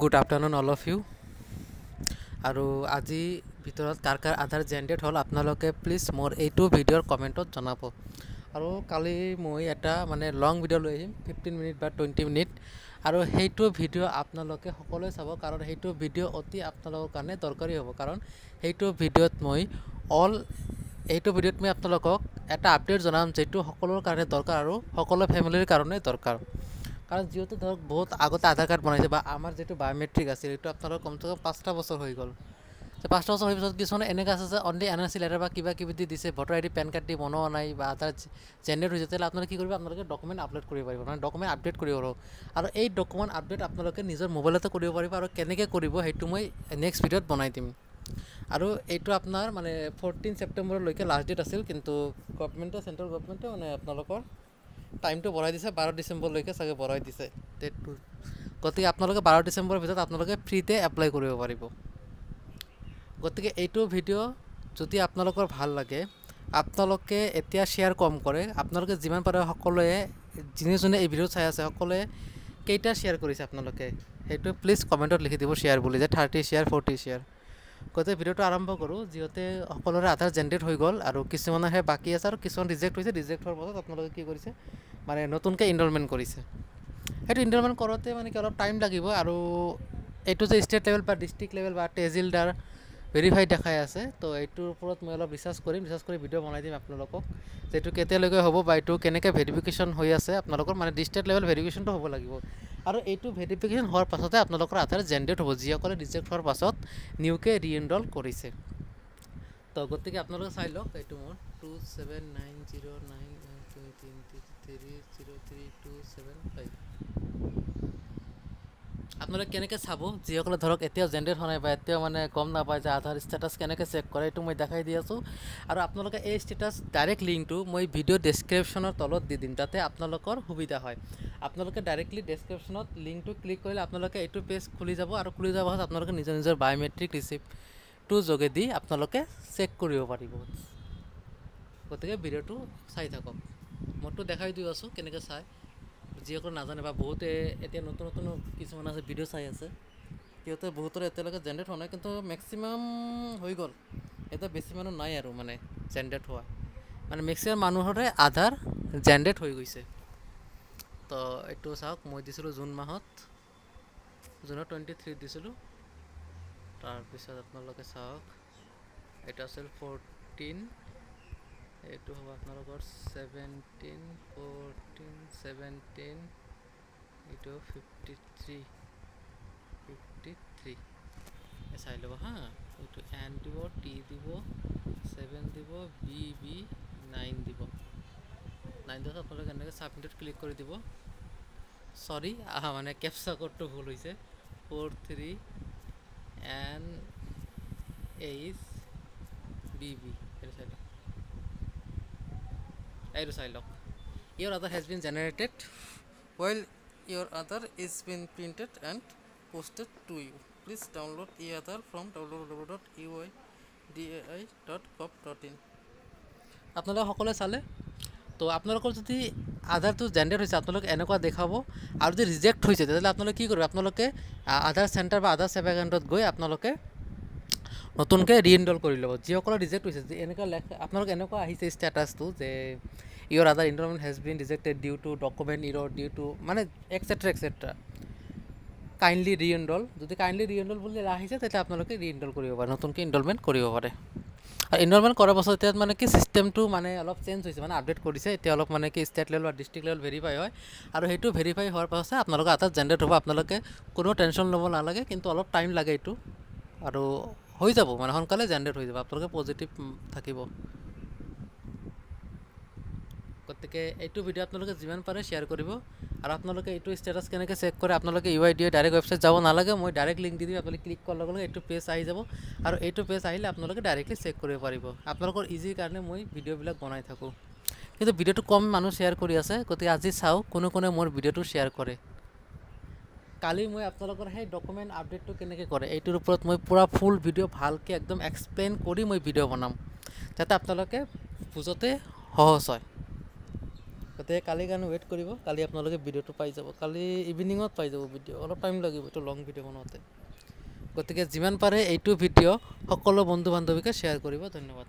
Good afternoon, all of you. আৰু আজি ভিতৰত কাৰ আধাৰ জেনেৰেট হ'ল আপোনালোকে প্লিজ মোৰ এইটো ভিডিঅ'ৰ কমেণ্টত জনাব। আৰু কালি মই এটা মানে লং ভিডিঅ' লৈ আহিম 15 মিনিট বা 20 মিনিট, আৰু সেইটো ভিডিঅ' আপোনালোকে সকলোৱে চাব, কাৰণ সেইটো ভিডিঅ' অতি আপোনালোকৰ কাৰণে দৰকাৰী হ'ব। কাৰণ সেইটো ভিডিঅ'ত মই আপোনালোকক এটা আপডেট জনাম যিটো সকলোৰ কাৰণে দৰকাৰ আৰু সকলো ফেমিলিৰ কাৰণে দৰকাৰ। কাৰণ যিহেতু ধৰক বহুত আগতে আধাৰ কাৰ্ড বনাইছে বা আমাৰ যিটো বায়োমেট্ৰিক আছিল এইটো আপোনালোকৰ কমচে কম 5টা বছৰ হৈ গ'ল। 5টা বছৰ হোৱাৰ পিছত কিছুমানে এনেকৈ আছে যে অনলি NRC লেটাৰ বা কিবা কিবি দিছে, ভোটাৰ ID পেন কাৰ্ড দি বনোৱা নাই বা আধাৰ জেনেৰেট হৈছে, তেতিয়াহ'লে আপোনালোকে কি কৰিব, আপোনালোকে ডকুমেণ্ট আপলোড কৰিব পাৰিব, মানে ডকুমেণ্ট আপডেট কৰিব পাৰিব। আৰু এই ডকুমেণ্ট আপডেট আপোনালোকে নিজৰ মোবাইলতে কৰিব পাৰিব, আৰু কেনেকৈ কৰিব সেইটো মই নেক্সট ভিডিঅ'ত বনাই দিম। আৰু এইটো আপোনাৰ মানে 14 ছেপ্টেম্বৰলৈকে লাষ্ট ডেট আছিল, কিন্তু চেণ্ট্ৰেল গভৰ্ণমেণ্টে মানে আপোনালোকৰ টাইমটো বঢ়াই দিছে, 12 ডিচেম্বৰলৈকে চাগে বঢ়াই দিছে ডেটটো। গতিকে আপোনালোকে 12 ডিচেম্বৰৰ ভিতৰত আপোনালোকে ফ্ৰীতে এপ্লাই কৰিব পাৰিব। গতিকে এইটো ভিডিঅ' যদি আপোনালোকৰ ভাল লাগে, আপোনালোকে এতিয়া শ্বেয়াৰ কম কৰে। আপোনালোকে যিমান পাৰে সকলোৱে, যোনে এই ভিডিঅ' চাই আছে সকলোৱে কেইটা শ্বেয়াৰ কৰিছে আপোনালোকে সেইটো প্লিজ কমেণ্টত লিখি দিব, শ্বেয়াৰ বুলি, যে 30 শ্বেয়াৰ 40 শ্বেয়াৰ। গতিকে ভিডিঅ'টো আৰম্ভ কৰোঁ। যিহেতু সকলোৰে আধাৰ জেনেৰেট হৈ গ'ল আৰু কিছুমানৰহে বাকী আছে, আৰু কিছুমান ৰিজেক্ট হৈছে। ৰিজেক্ট হোৱাৰ পাছত আপোনালোকে কি কৰিছে, মানে নতুনকৈ ইনৰলমেণ্ট কৰিছে। সেইটো ইনৰলমেণ্ট কৰোঁতে মানে কি অলপ টাইম লাগিব। আৰু এইটো যে ষ্টেট লেভেল বা ডিষ্ট্ৰিক্ট লেভেল বা তেহচিলদাৰ ভেৰিফাইড দেখাই আছে, তো এইটোৰ ওপৰত মই অলপ ৰিচাৰ্চ কৰি ভিডিঅ' বনাই দিম আপোনালোকক, যে এইটো কেতিয়ালৈকে হ'ব বা এইটো কেনেকৈ ভেৰিফিকেশ্যন হৈ আছে আপোনালোকৰ, মানে ডিষ্ট্ৰিক্ট লেভেল ভেৰিফিকেশ্যনটো হ'ব লাগিব। আৰু এইটো ভেৰিফিকেশ্যন হোৱাৰ পাছতে আপোনালোকৰ আধাৰ জেনেৰেট হ'ব, যিসকলে ৰিজেক্ট হোৱাৰ পাছত নিউকৈ ৰিএনৰল কৰিছে। তো গতিকে আপোনালোকে চাই লওক, এইটো মোৰ 279093330327 আপোনালোকে কেনেকৈ চাব, যিসকলে ধৰক এতিয়াও জেনেৰেট হোৱা নাই বা এতিয়াও মানে গম নাপায় যে আধাৰ ষ্টেটাছ কেনেকৈ চেক কৰে, এইটো মই দেখাই দি আছোঁ। আৰু আপোনালোকে এই ষ্টেটাছ ডাইৰেক্ট লিংকটো মই ভিডিঅ' ডেছক্ৰিপশ্যনৰ তলত দি দিম, যাতে আপোনালোকৰ সুবিধা হয়। আপোনালোকে ডাইৰেক্টলি ডেছক্ৰিপশ্যনত লিংকটো ক্লিক কৰিলে আপোনালোকে এইটো পেজ খুলি যাব, আৰু খুলি যোৱাৰ পাছত আপোনালোকে নিজৰ বায়োমেট্ৰিক ৰিচিপ্টটোৰ যোগেদি আপোনালোকে চেক কৰিব পাৰিব। গতিকে ভিডিঅ'টো চাই থাকক, মইতো দেখাই দি আছোঁ কেনেকৈ চাই, যিসকলে নাজানে বা বহুতে এতিয়া নতুন কিছুমান আছে ভিডিঅ' চাই আছে, সিহঁতে বহুতৰে এতিয়ালৈকে জেনেৰেট হোৱা নাই, কিন্তু মেক্সিমাম হৈ গ'ল। এতিয়া বেছি মানুহ নাই আৰু মানে জেনেৰেট হোৱা, মানে মেক্সিমাম মানুহৰে আধাৰ জেনেৰেট হৈ গৈছে। তো এইটো চাওক, মই দিছিলোঁ জুনত 23 দিছিলোঁ। তাৰপিছত আপোনালোকে চাওক, এইটো আছিল 14, এইটো হ'ব আপোনালোকৰ 17, 14, 17, এইটো 53 চাই ল'ব হা। এইটো N দিব, T দিব, 7 দিব, B 9 দিব। 9 দিয়াৰ আপোনালোকে এনেকৈ ছাবমিটত ক্লিক কৰি দিব। চৰি, মানে কেপচা কোডটো ভুল হৈছে, 43 NH BB। এইটো চাই লওক, your Aadhaar has been generated while your Aadhaar is been printed and posted to you. Please download e-Aadhaar from www.uidai.gov.in। আপোনালোকে সকলোৱে চালে। তো আপোনালোকৰ যদি আধাৰটো জেনেৰেট হৈছে আপোনালোকে এনেকুৱা দেখাব, আৰু যদি ৰিজেক্ট হৈছে তেতিয়াহ'লে আপোনালোকে কি কৰিব, আপোনালোকে আধাৰ চেণ্টাৰ বা আধাৰ সেৱা কেন্দ্ৰত গৈ আপোনালোকে নতুনকৈ ৰিএনৰল কৰি ল'ব। যিসকলে ৰিজেক্ট হৈছে, যে এনেকুৱা আপোনালোকে এনেকুৱা আহিছে ষ্টেটাছটো যে your Aadhaar enrollment has been rejected due to document error, due to মানে এক্সেট্ৰা কাইণ্ডলি ৰিএনৰল। যদি কাইণ্ডলি ৰিএনৰল বুলি আহিছে তেতিয়া আপোনালোকে ৰিএনৰল কৰিব পাৰে, নতুনকৈ ইনৰলমেণ্ট কৰিব পাৰে। আৰু ইনৰলমেণ্ট কৰাৰ পাছত এতিয়া মানে কি চিষ্টেমটো মানে অলপ চেঞ্জ হৈছে, মানে আপডেট কৰিছে। এতিয়া অলপ মানে কি ষ্টেট লেভেল বা ডিষ্ট্ৰিক্ট লেভেল ভেৰিফাই হয়, আৰু সেইটো ভেৰিফাই হোৱাৰ পাছতহে আপোনালোকৰ আধাৰ জেনেৰেট হ'ব। আপোনালোকে কোনো টেনশ্যন ল'ব নালাগে, কিন্তু অলপ টাইম লাগে এইটো, আৰু হৈ যাব, মানে সোনকালে জেনেৰেট হৈ যাব, আপোনালোকে পজিটিভ থাকিব। গতিকে এইটো ভিডিঅ' আপোনালোকে যিমান পাৰে শ্বেয়াৰ কৰিব। আৰু আপোনালোকে এইটো ষ্টেটাছ কেনেকৈ চেক কৰে, আপোনালোকে UIDAI ডাইৰেক্ট ৱেবছাইট যাব নালাগে, মই ডাইৰেক্ট লিংক দি দিম। আপোনালোকে ক্লিক কৰাৰ লগে লগে এইটো পেজ আহি যাব, আৰু এইটো পেজ আহিলে আপোনালোকে ডাইৰেক্টলি চেক কৰিব পাৰিব। আপোনালোকৰ ইজিৰ কাৰণে মই ভিডিঅ'বিলাক বনাই থাকোঁ, কিন্তু ভিডিঅ'টো কম মানুহ শ্বেয়াৰ কৰি আছে। গতিকে আজি চাওঁ কোনে মোৰ ভিডিঅ'টো শ্বেয়াৰ কৰে। কালি মই আপোনালোকৰ সেই ডকুমেণ্ট আপডেটটো কেনেকৈ কৰে এইটোৰ ওপৰত মই পূৰা ফুল ভিডিঅ' ভালকৈ একদম এক্সপ্লেইন কৰি মই ভিডিঅ' বনাম, যাতে আপোনালোকে বুজোতে সহজ হয়। গতিকে কালিৰ কাৰণে ৱেইট কৰিব, কালি আপোনালোকে ভিডিঅ'টো পাই যাব, কালি ইভিনিঙত পাই যাব ভিডিঅ', অলপ টাইম লাগিব এইটো লং ভিডিঅ' বনাওঁতে। গতিকে যিমান পাৰে এইটো ভিডিঅ' সকলো বন্ধু বান্ধৱীকে শ্বেয়াৰ কৰিব। ধন্যবাদ।